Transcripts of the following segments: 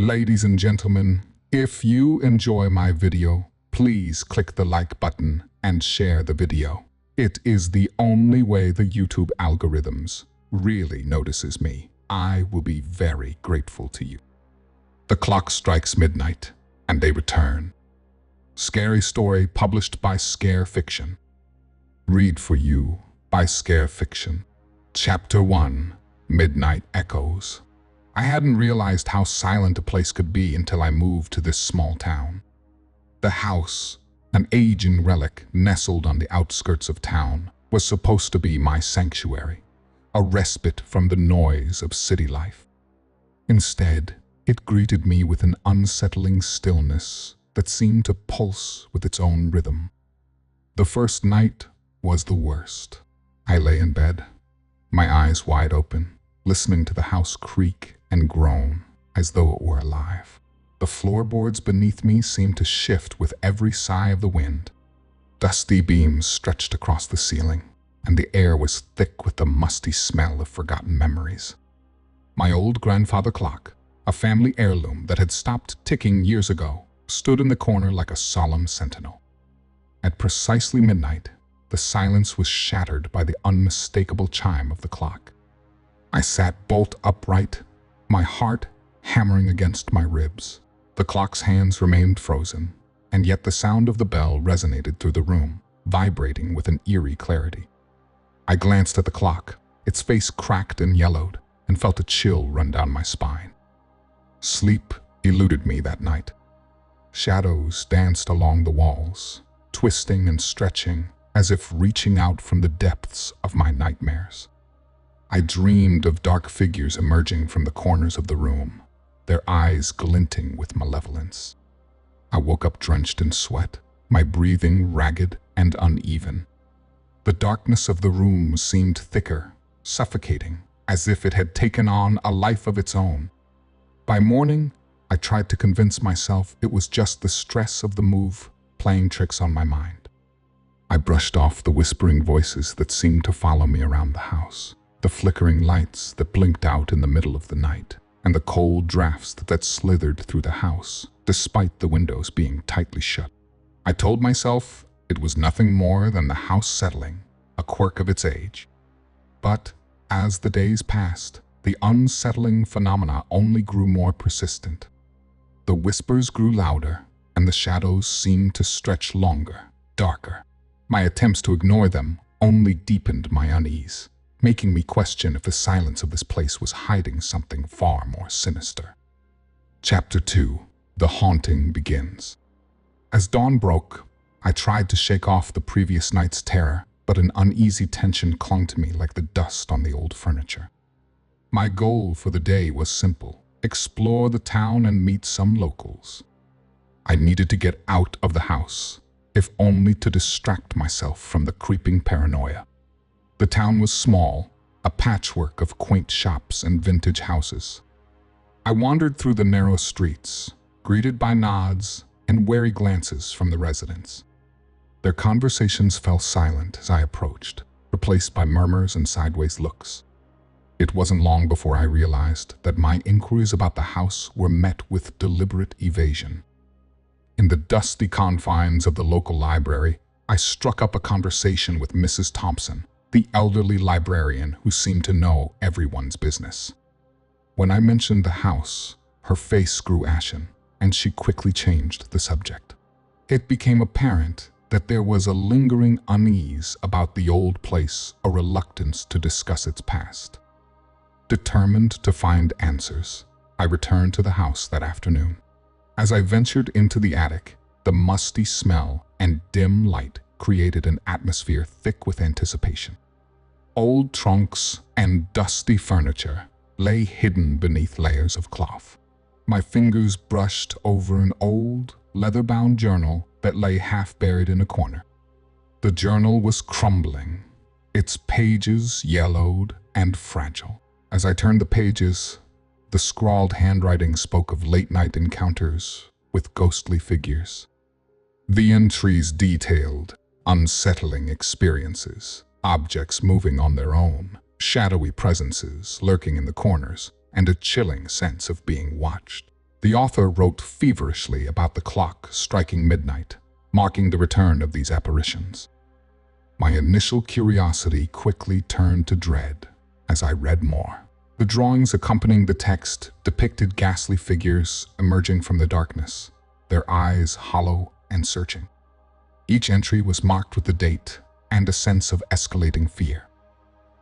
Ladies and gentlemen, if you enjoy my video, please click the like button and share the video. It is the only way the YouTube algorithms really notices me. I will be very grateful to you. The clock strikes midnight, and they return. Scary story published by Scare Fiction. Read for you by Scare Fiction. Chapter 1, Midnight Echoes. I hadn't realized how silent a place could be until I moved to this small town. The house, an aging relic nestled on the outskirts of town, was supposed to be my sanctuary, a respite from the noise of city life. Instead, it greeted me with an unsettling stillness that seemed to pulse with its own rhythm. The first night was the worst. I lay in bed, my eyes wide open, listening to the house creak and groan as though it were alive. The floorboards beneath me seemed to shift with every sigh of the wind. Dusty beams stretched across the ceiling, and the air was thick with the musty smell of forgotten memories. My old grandfather clock, a family heirloom that had stopped ticking years ago, stood in the corner like a solemn sentinel. At precisely midnight, the silence was shattered by the unmistakable chime of the clock. I sat bolt upright, my heart hammering against my ribs. The clock's hands remained frozen, and yet the sound of the bell resonated through the room, vibrating with an eerie clarity. I glanced at the clock, its face cracked and yellowed, and felt a chill run down my spine. Sleep eluded me that night. Shadows danced along the walls, twisting and stretching, as if reaching out from the depths of my nightmares. I dreamed of dark figures emerging from the corners of the room, their eyes glinting with malevolence. I woke up drenched in sweat, my breathing ragged and uneven. The darkness of the room seemed thicker, suffocating, as if it had taken on a life of its own. By morning, I tried to convince myself it was just the stress of the move playing tricks on my mind. I brushed off the whispering voices that seemed to follow me around the house, the flickering lights that blinked out in the middle of the night, and the cold drafts that slithered through the house, despite the windows being tightly shut. I told myself it was nothing more than the house settling, a quirk of its age. But as the days passed, the unsettling phenomena only grew more persistent. The whispers grew louder, and the shadows seemed to stretch longer, darker. My attempts to ignore them only deepened my unease, making me question if the silence of this place was hiding something far more sinister. Chapter 2. The Haunting Begins. As dawn broke, I tried to shake off the previous night's terror, but an uneasy tension clung to me like the dust on the old furniture. My goal for the day was simple: explore the town and meet some locals. I needed to get out of the house, if only to distract myself from the creeping paranoia. The town was small, a patchwork of quaint shops and vintage houses. I wandered through the narrow streets, greeted by nods and wary glances from the residents. Their conversations fell silent as I approached, replaced by murmurs and sideways looks. It wasn't long before I realized that my inquiries about the house were met with deliberate evasion. In the dusty confines of the local library, I struck up a conversation with Mrs. Thompson, the elderly librarian who seemed to know everyone's business. When I mentioned the house, her face grew ashen, and she quickly changed the subject. It became apparent that there was a lingering unease about the old place, a reluctance to discuss its past. Determined to find answers, I returned to the house that afternoon. As I ventured into the attic, the musty smell and dim light created an atmosphere thick with anticipation. Old trunks and dusty furniture lay hidden beneath layers of cloth. My fingers brushed over an old, leather-bound journal that lay half-buried in a corner. The journal was crumbling, its pages yellowed and fragile. As I turned the pages, the scrawled handwriting spoke of late-night encounters with ghostly figures. The entries detailed unsettling experiences, objects moving on their own, shadowy presences lurking in the corners, and a chilling sense of being watched. The author wrote feverishly about the clock striking midnight, marking the return of these apparitions. My initial curiosity quickly turned to dread as I read more. The drawings accompanying the text depicted ghastly figures emerging from the darkness, their eyes hollow and searching. Each entry was marked with the date and a sense of escalating fear.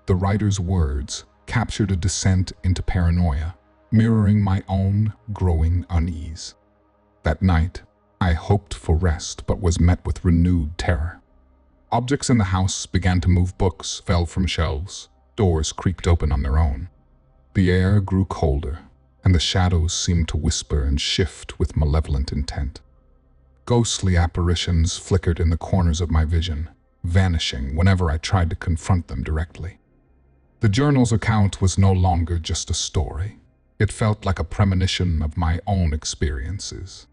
The writer's words captured a descent into paranoia, mirroring my own growing unease. That night, I hoped for rest but was met with renewed terror. Objects in the house began to move, books fell from shelves, doors creaked open on their own. The air grew colder, and the shadows seemed to whisper and shift with malevolent intent. Ghostly apparitions flickered in the corners of my vision, vanishing whenever I tried to confront them directly. The journal's account was no longer just a story. It felt like a premonition of my own experiences.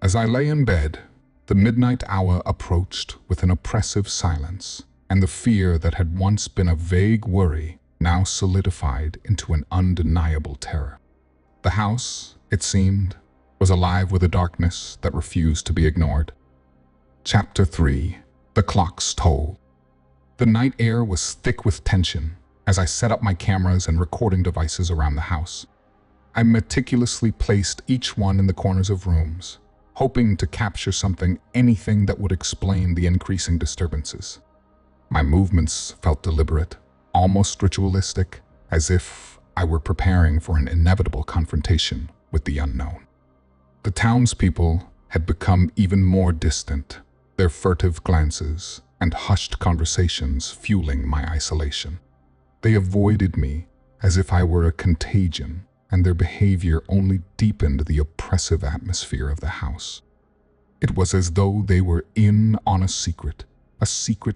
As I lay in bed, the midnight hour approached with an oppressive silence, and the fear that had once been a vague worry now solidified into an undeniable terror. The house, it seemed, was alive with a darkness that refused to be ignored. Chapter 3. The Clock's Toll. The night air was thick with tension as I set up my cameras and recording devices around the house. I meticulously placed each one in the corners of rooms, hoping to capture anything that would explain the increasing disturbances. My movements felt deliberate, almost ritualistic, as if I were preparing for an inevitable confrontation with the unknown. The townspeople had become even more distant, their furtive glances and hushed conversations fueling my isolation. They avoided me as if I were a contagion, and their behavior only deepened the oppressive atmosphere of the house. It was as though they were in on a secret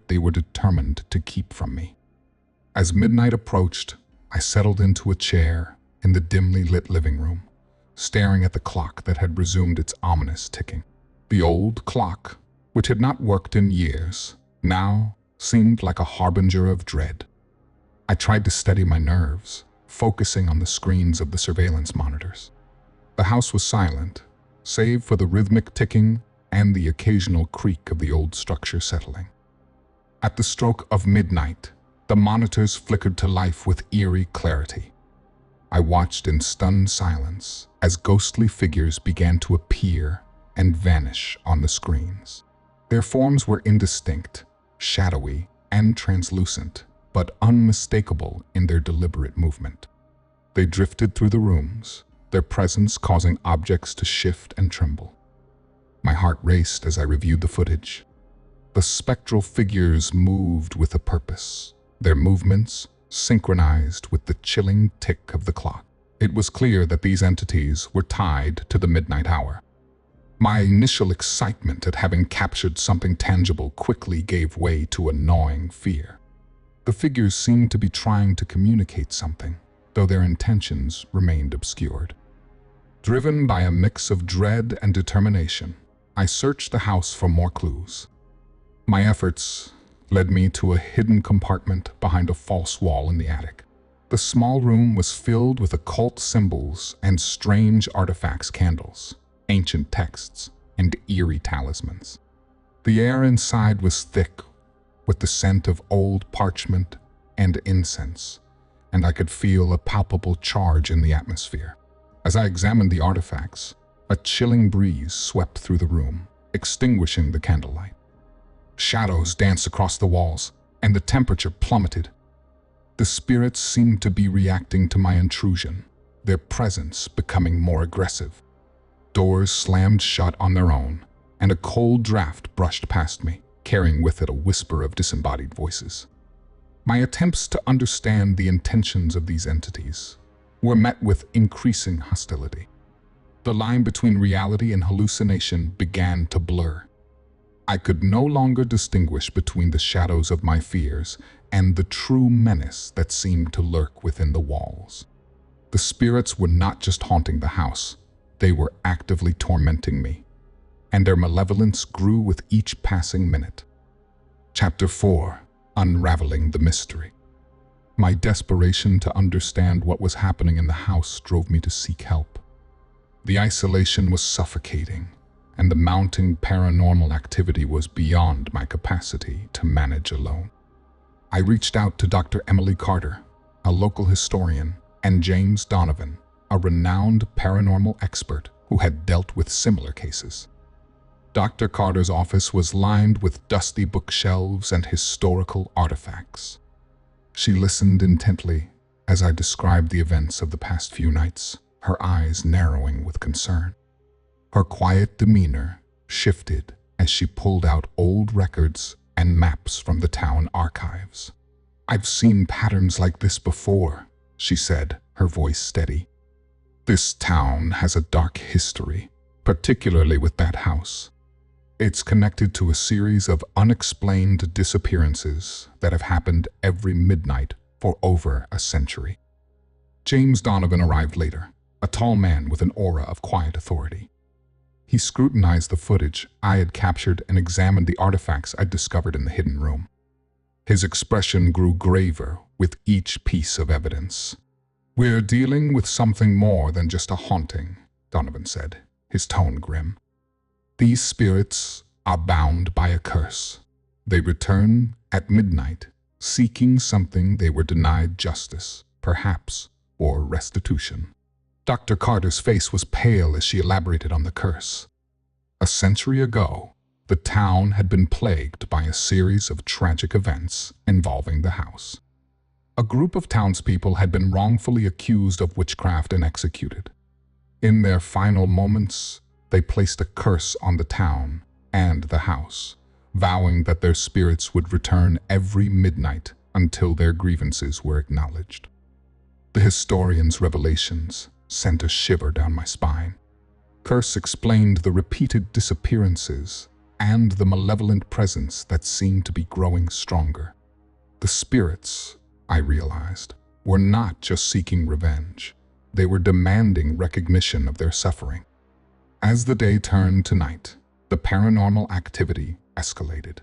they were determined to keep from me. As midnight approached, I settled into a chair in the dimly lit living room, staring at the clock that had resumed its ominous ticking. The old clock, which had not worked in years, now seemed like a harbinger of dread. I tried to steady my nerves, focusing on the screens of the surveillance monitors. The house was silent, save for the rhythmic ticking and the occasional creak of the old structure settling. At the stroke of midnight, the monitors flickered to life with eerie clarity. I watched in stunned silence as ghostly figures began to appear and vanish on the screens. Their forms were indistinct, shadowy, and translucent, but unmistakable in their deliberate movement. They drifted through the rooms, their presence causing objects to shift and tremble. My heart raced as I reviewed the footage. The spectral figures moved with a purpose, their movements synchronized with the chilling tick of the clock. It was clear that these entities were tied to the midnight hour. My initial excitement at having captured something tangible quickly gave way to a gnawing fear. The figures seemed to be trying to communicate something, though their intentions remained obscured. Driven by a mix of dread and determination, I searched the house for more clues. My efforts led me to a hidden compartment behind a false wall in the attic. The small room was filled with occult symbols and strange artifacts, candles, ancient texts, and eerie talismans. The air inside was thick with the scent of old parchment and incense, and I could feel a palpable charge in the atmosphere. As I examined the artifacts, a chilling breeze swept through the room, extinguishing the candlelight. Shadows danced across the walls, and the temperature plummeted. The spirits seemed to be reacting to my intrusion, their presence becoming more aggressive. Doors slammed shut on their own, and a cold draft brushed past me, carrying with it a whisper of disembodied voices. My attempts to understand the intentions of these entities were met with increasing hostility. The line between reality and hallucination began to blur. I could no longer distinguish between the shadows of my fears and the true menace that seemed to lurk within the walls. The spirits were not just haunting the house, they were actively tormenting me, and their malevolence grew with each passing minute. Chapter 4. Unraveling the Mystery. My desperation to understand what was happening in the house drove me to seek help. The isolation was suffocating, and the mounting paranormal activity was beyond my capacity to manage alone. I reached out to Dr. Emily Carter, a local historian, and James Donovan, a renowned paranormal expert who had dealt with similar cases. Dr. Carter's office was lined with dusty bookshelves and historical artifacts. She listened intently as I described the events of the past few nights, her eyes narrowing with concern. Her quiet demeanor shifted as she pulled out old records and maps from the town archives. "I've seen patterns like this before," she said, her voice steady. "This town has a dark history, particularly with that house. It's connected to a series of unexplained disappearances that have happened every midnight for over a century." James Donovan arrived later, a tall man with an aura of quiet authority. He scrutinized the footage I had captured and examined the artifacts I'd discovered in the hidden room. His expression grew graver with each piece of evidence. "We're dealing with something more than just a haunting," Donovan said, his tone grim. "These spirits are bound by a curse. They return at midnight, seeking something they were denied justice, perhaps, or restitution." Dr. Carter's face was pale as she elaborated on the curse. A century ago, the town had been plagued by a series of tragic events involving the house. A group of townspeople had been wrongfully accused of witchcraft and executed. In their final moments, they placed a curse on the town and the house, vowing that their spirits would return every midnight until their grievances were acknowledged. The historian's revelations sent a shiver down my spine. Curse explained the repeated disappearances and the malevolent presence that seemed to be growing stronger. The spirits, I realized, were not just seeking revenge. They were demanding recognition of their suffering. As the day turned to night, the paranormal activity escalated.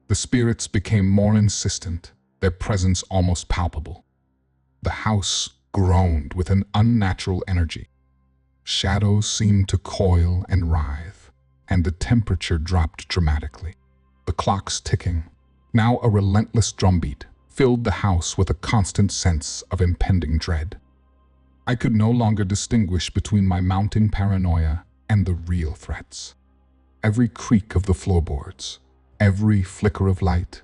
The spirits became more insistent, their presence almost palpable. The house groaned with an unnatural energy. Shadows seemed to coil and writhe, and the temperature dropped dramatically. The clocks ticking, now a relentless drumbeat, filled the house with a constant sense of impending dread. I could no longer distinguish between my mounting paranoia and the real threats. Every creak of the floorboards, every flicker of light,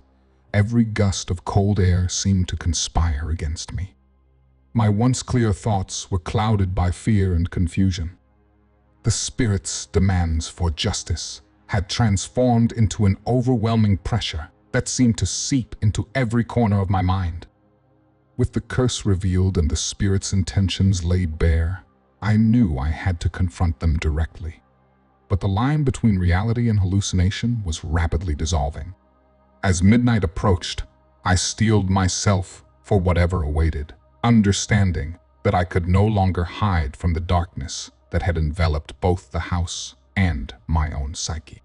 every gust of cold air seemed to conspire against me. My once clear thoughts were clouded by fear and confusion. The spirit's demands for justice had transformed into an overwhelming pressure that seemed to seep into every corner of my mind. With the curse revealed and the spirit's intentions laid bare, I knew I had to confront them directly. But the line between reality and hallucination was rapidly dissolving. As midnight approached, I steeled myself for whatever awaited, understanding that I could no longer hide from the darkness that had enveloped both the house and my own psyche.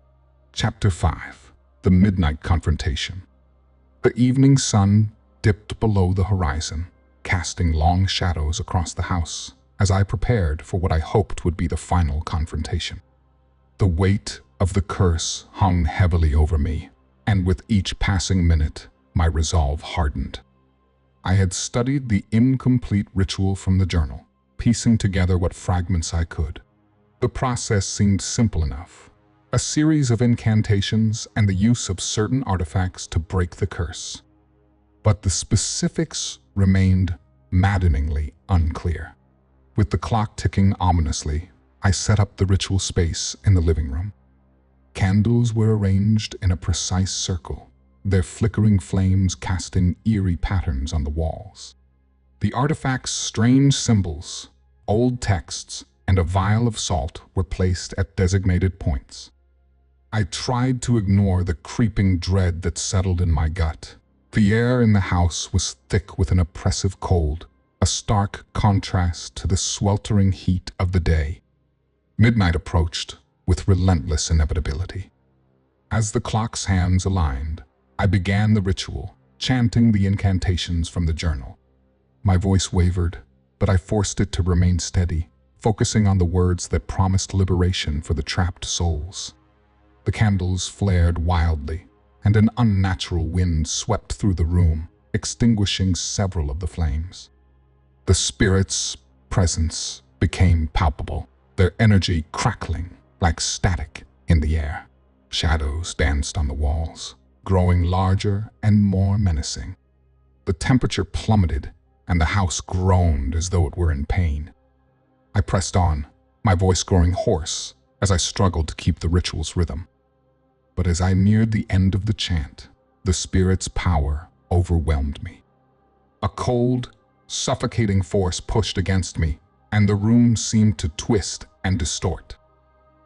Chapter 5. The Midnight Confrontation. The evening sun dipped below the horizon, casting long shadows across the house as I prepared for what I hoped would be the final confrontation. The weight of the curse hung heavily over me, and with each passing minute, my resolve hardened. I had studied the incomplete ritual from the journal, piecing together what fragments I could. The process seemed simple enough: a series of incantations and the use of certain artifacts to break the curse. But the specifics remained maddeningly unclear. With the clock ticking ominously, I set up the ritual space in the living room. Candles were arranged in a precise circle, their flickering flames casting eerie patterns on the walls. The artifact's strange symbols, old texts, and a vial of salt were placed at designated points. I tried to ignore the creeping dread that settled in my gut. The air in the house was thick with an oppressive cold, a stark contrast to the sweltering heat of the day. Midnight approached with relentless inevitability. As the clock's hands aligned, I began the ritual, chanting the incantations from the journal. My voice wavered, but I forced it to remain steady, focusing on the words that promised liberation for the trapped souls. The candles flared wildly, and an unnatural wind swept through the room, extinguishing several of the flames. The spirits' presence became palpable, their energy crackling like static in the air. Shadows danced on the walls, growing larger and more menacing. The temperature plummeted, and the house groaned as though it were in pain. I pressed on, my voice growing hoarse as I struggled to keep the ritual's rhythm. But as I neared the end of the chant, the spirit's power overwhelmed me. A cold, suffocating force pushed against me, and the room seemed to twist and distort.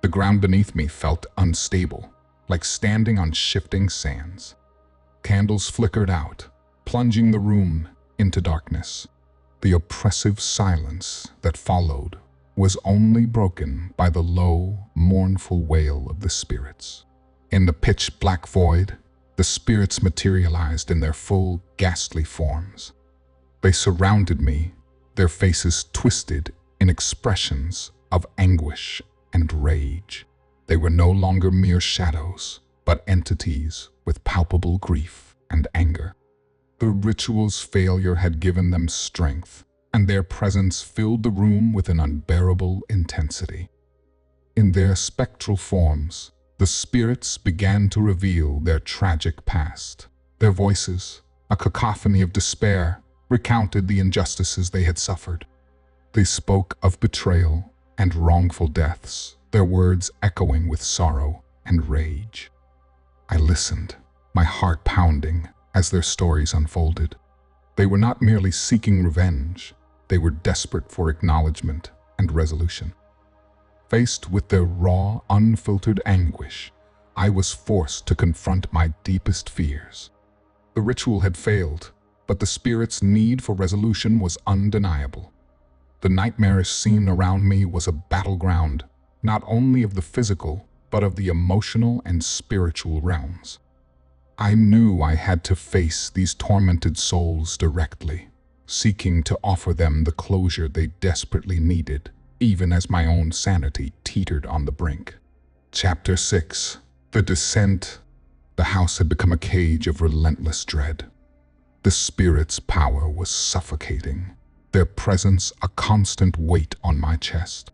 The ground beneath me felt unstable, like standing on shifting sands. Candles flickered out, plunging the room into darkness. The oppressive silence that followed was only broken by the low, mournful wail of the spirits. In the pitch-black void, the spirits materialized in their full, ghastly forms. They surrounded me, their faces twisted in expressions of anguish and rage. They were no longer mere shadows, but entities with palpable grief and anger. The ritual's failure had given them strength, and their presence filled the room with an unbearable intensity. In their spectral forms, the spirits began to reveal their tragic past. Their voices, a cacophony of despair, recounted the injustices they had suffered. They spoke of betrayal and wrongful deaths, their words echoing with sorrow and rage. I listened, my heart pounding as their stories unfolded. They were not merely seeking revenge, they were desperate for acknowledgement and resolution. Faced with their raw, unfiltered anguish, I was forced to confront my deepest fears. The ritual had failed, but the spirit's need for resolution was undeniable. The nightmarish scene around me was a battleground, not only of the physical, but of the emotional and spiritual realms. I knew I had to face these tormented souls directly, seeking to offer them the closure they desperately needed, even as my own sanity teetered on the brink. Chapter 6. The Descent. The house had become a cage of relentless dread. The spirit's power was suffocating, their presence a constant weight on my chest.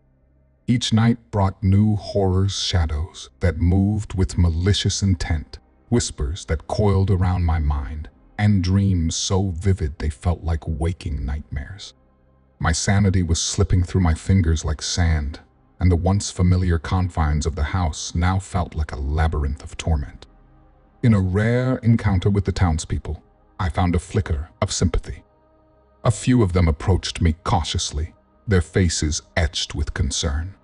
Each night brought new horror's shadows that moved with malicious intent, whispers that coiled around my mind, and dreams so vivid they felt like waking nightmares. My sanity was slipping through my fingers like sand, and the once familiar confines of the house now felt like a labyrinth of torment. In a rare encounter with the townspeople, I found a flicker of sympathy. A few of them approached me cautiously, their faces etched with concern.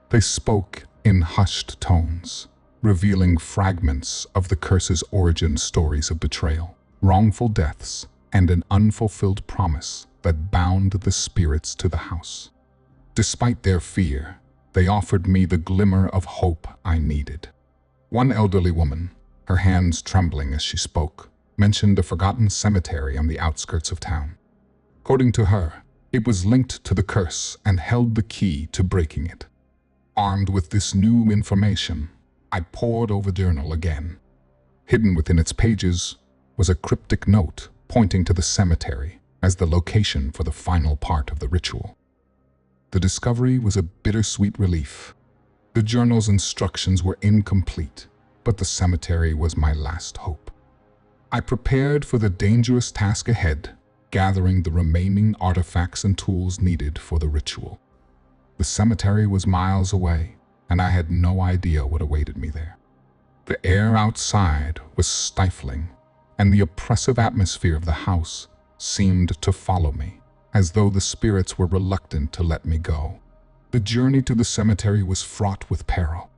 They spoke in hushed tones, revealing fragments of the curse's origin stories of betrayal, wrongful deaths, and an unfulfilled promise that bound the spirits to the house. Despite their fear, they offered me the glimmer of hope I needed. One elderly woman, her hands trembling as she spoke, mentioned a forgotten cemetery on the outskirts of town. According to her, it was linked to the curse and held the key to breaking it. Armed with this new information, I pored over the journal again. Hidden within its pages was a cryptic note pointing to the cemetery as the location for the final part of the ritual. The discovery was a bittersweet relief. The journal's instructions were incomplete, but the cemetery was my last hope. I prepared for the dangerous task ahead, gathering the remaining artifacts and tools needed for the ritual. The cemetery was miles away, and I had no idea what awaited me there. The air outside was stifling, and the oppressive atmosphere of the house seemed to follow me, as though the spirits were reluctant to let me go. The journey to the cemetery was fraught with peril.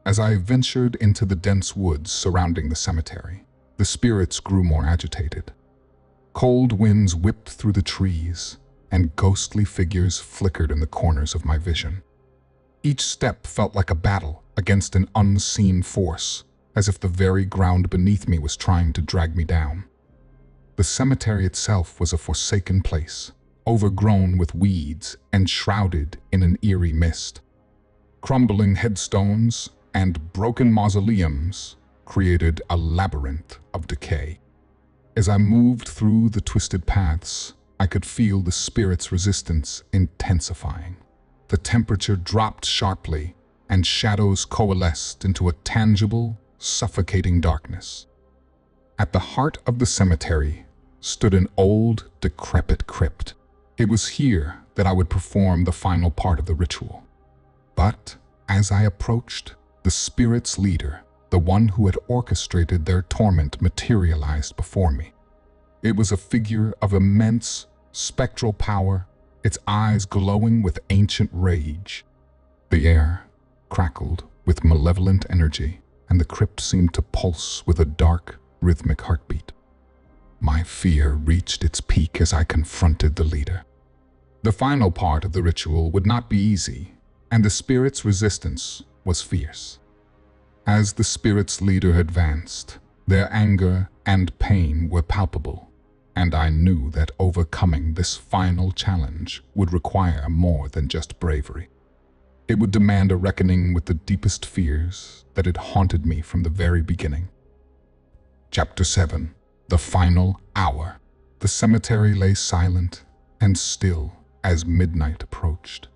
As I ventured into the dense woods surrounding the cemetery, the spirits grew more agitated. Cold winds whipped through the trees, and ghostly figures flickered in the corners of my vision. Each step felt like a battle against an unseen force, as if the very ground beneath me was trying to drag me down. The cemetery itself was a forsaken place, overgrown with weeds and shrouded in an eerie mist. Crumbling headstones and broken mausoleums created a labyrinth of decay. As I moved through the twisted paths, I could feel the spirit's resistance intensifying. The temperature dropped sharply, and shadows coalesced into a tangible, suffocating darkness. At the heart of the cemetery stood an old, decrepit crypt. It was here that I would perform the final part of the ritual. But as I approached, the spirit's leader, the one who had orchestrated their torment, materialized before me. It was a figure of immense, spectral power, its eyes glowing with ancient rage. The air crackled with malevolent energy, and the crypt seemed to pulse with a dark, rhythmic heartbeat. My fear reached its peak as I confronted the leader. The final part of the ritual would not be easy, and the spirit's resistance was fierce. As the spirit's leader advanced, their anger and pain were palpable, and I knew that overcoming this final challenge would require more than just bravery. It would demand a reckoning with the deepest fears that had haunted me from the very beginning. Chapter 7. The Final Hour. The cemetery lay silent and still as midnight approached,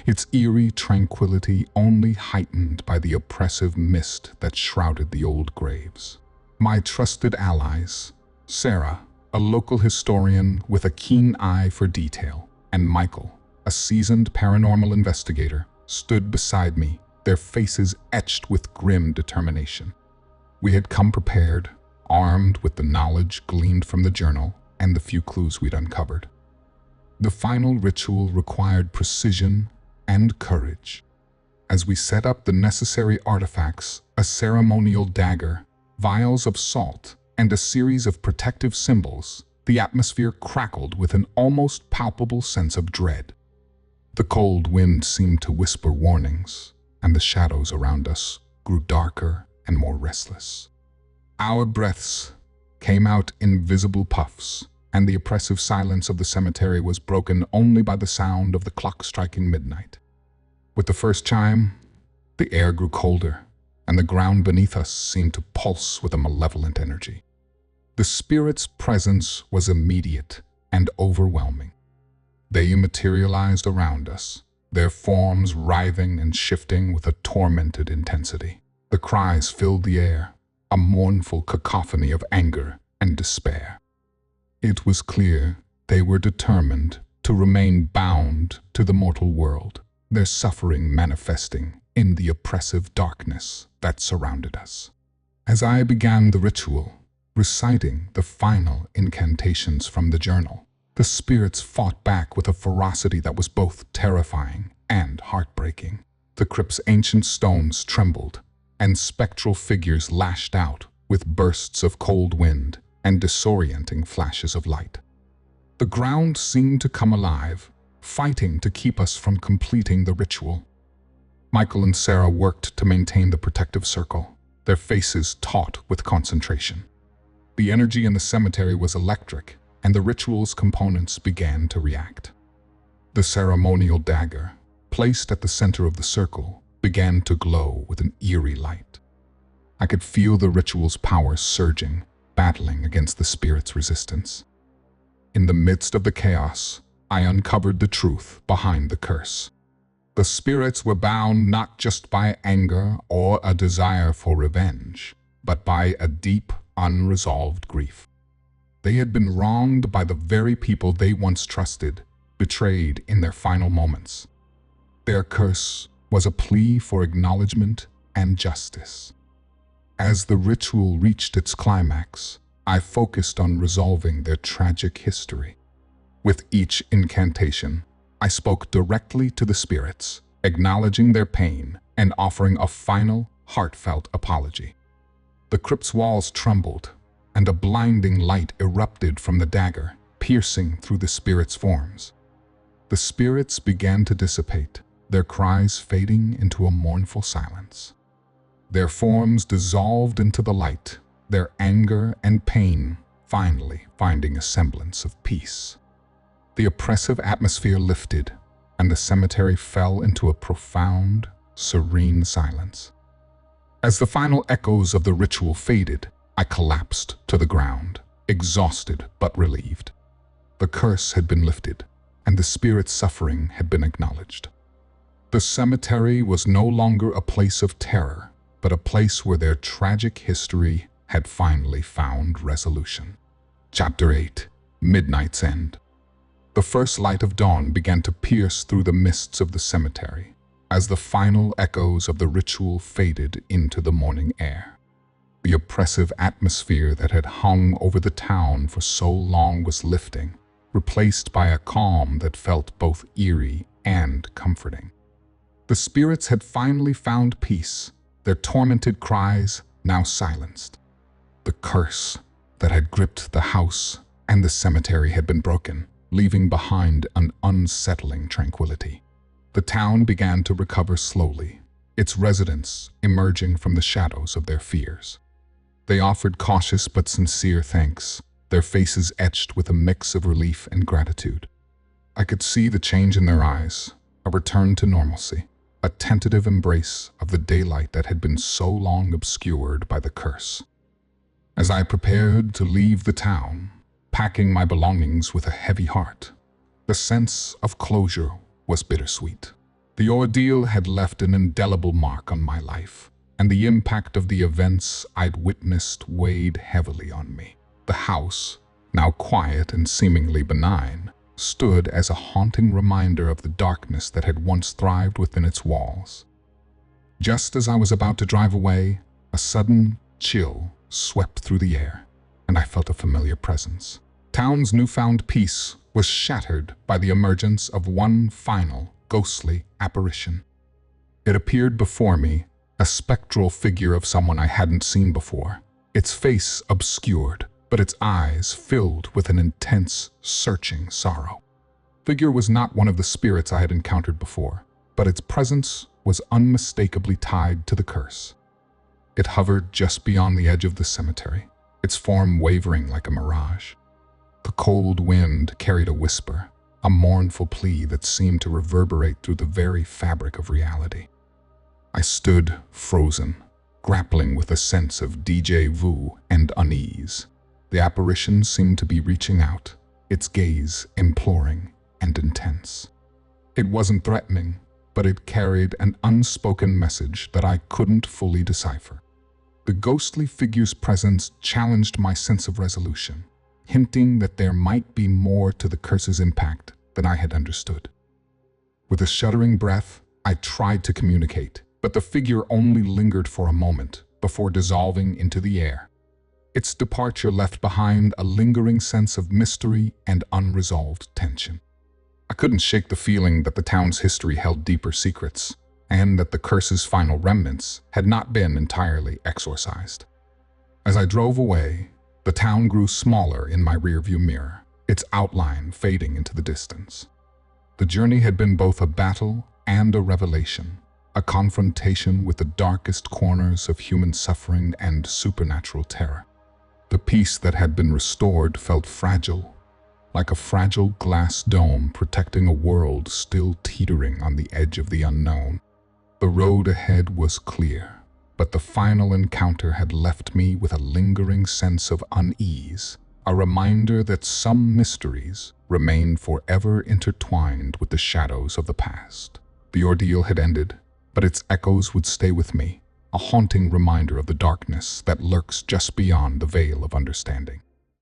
its eerie tranquility only heightened by the oppressive mist that shrouded the old graves. My trusted allies, Sarah, a local historian with a keen eye for detail, and Michael, a seasoned paranormal investigator, stood beside me, their faces etched with grim determination. We had come prepared, armed with the knowledge gleaned from the journal and the few clues we'd uncovered. The final ritual required precision and courage. As we set up the necessary artifacts, a ceremonial dagger, vials of salt, and a series of protective symbols, the atmosphere crackled with an almost palpable sense of dread. The cold wind seemed to whisper warnings, and the shadows around us grew darker and more restless. Our breaths came out in visible puffs, and the oppressive silence of the cemetery was broken only by the sound of the clock striking midnight. With the first chime, the air grew colder, and the ground beneath us seemed to pulse with a malevolent energy. The spirit's presence was immediate and overwhelming. They materialized around us, their forms writhing and shifting with a tormented intensity. The cries filled the air, a mournful cacophony of anger and despair. It was clear they were determined to remain bound to the mortal world, their suffering manifesting in the oppressive darkness that surrounded us. As I began the ritual, reciting the final incantations from the journal, the spirits fought back with a ferocity that was both terrifying and heartbreaking. The crypt's ancient stones trembled, and spectral figures lashed out with bursts of cold wind and disorienting flashes of light. The ground seemed to come alive, fighting to keep us from completing the ritual. Michael and Sarah worked to maintain the protective circle, their faces taut with concentration. The energy in the cemetery was electric, and the ritual's components began to react. The ceremonial dagger, placed at the center of the circle, began to glow with an eerie light. I could feel the ritual's power surging, battling against the spirit's resistance. In the midst of the chaos, I uncovered the truth behind the curse. The spirits were bound not just by anger or a desire for revenge, but by a deep, unresolved grief. They had been wronged by the very people they once trusted, betrayed in their final moments. Their curse was a plea for acknowledgement and justice. As the ritual reached its climax, I focused on resolving their tragic history. With each incantation, I spoke directly to the spirits, acknowledging their pain and offering a final, heartfelt apology. The crypt's walls trembled, and a blinding light erupted from the dagger, piercing through the spirits' forms. The spirits began to dissipate, their cries fading into a mournful silence. Their forms dissolved into the light, their anger and pain finally finding a semblance of peace. The oppressive atmosphere lifted, and the cemetery fell into a profound, serene silence. As the final echoes of the ritual faded, I collapsed to the ground, exhausted but relieved. The curse had been lifted, and the spirit's suffering had been acknowledged. The cemetery was no longer a place of terror, but a place where their tragic history had finally found resolution. Chapter 8. Midnight's End. The first light of dawn began to pierce through the mists of the cemetery as the final echoes of the ritual faded into the morning air. The oppressive atmosphere that had hung over the town for so long was lifting, replaced by a calm that felt both eerie and comforting. The spirits had finally found peace, their tormented cries now silenced. The curse that had gripped the house and the cemetery had been broken, leaving behind an unsettling tranquility. The town began to recover slowly, its residents emerging from the shadows of their fears. They offered cautious but sincere thanks, their faces etched with a mix of relief and gratitude. I could see the change in their eyes, a return to normalcy, a tentative embrace of the daylight that had been so long obscured by the curse. As I prepared to leave the town, packing my belongings with a heavy heart, the sense of closure was bittersweet. The ordeal had left an indelible mark on my life, and the impact of the events I'd witnessed weighed heavily on me. The house, now quiet and seemingly benign, stood as a haunting reminder of the darkness that had once thrived within its walls. Just as I was about to drive away, a sudden chill swept through the air, and I felt a familiar presence. Town's newfound peace was shattered by the emergence of one final, ghostly apparition. It appeared before me, a spectral figure of someone I hadn't seen before, its face obscured, but its eyes filled with an intense, searching sorrow. The figure was not one of the spirits I had encountered before, but its presence was unmistakably tied to the curse. It hovered just beyond the edge of the cemetery, its form wavering like a mirage. The cold wind carried a whisper, a mournful plea that seemed to reverberate through the very fabric of reality. I stood frozen, grappling with a sense of déjà vu and unease. The apparition seemed to be reaching out, its gaze imploring and intense. It wasn't threatening, but it carried an unspoken message that I couldn't fully decipher. The ghostly figure's presence challenged my sense of resolution, hinting that there might be more to the curse's impact than I had understood. With a shuddering breath, I tried to communicate, but the figure only lingered for a moment before dissolving into the air. Its departure left behind a lingering sense of mystery and unresolved tension. I couldn't shake the feeling that the town's history held deeper secrets, and that the curse's final remnants had not been entirely exorcised. As I drove away, the town grew smaller in my rearview mirror, its outline fading into the distance. The journey had been both a battle and a revelation, a confrontation with the darkest corners of human suffering and supernatural terror. The peace that had been restored felt fragile, like a fragile glass dome protecting a world still teetering on the edge of the unknown. The road ahead was clear, but the final encounter had left me with a lingering sense of unease, a reminder that some mysteries remained forever intertwined with the shadows of the past. The ordeal had ended, but its echoes would stay with me, a haunting reminder of the darkness that lurks just beyond the veil of understanding.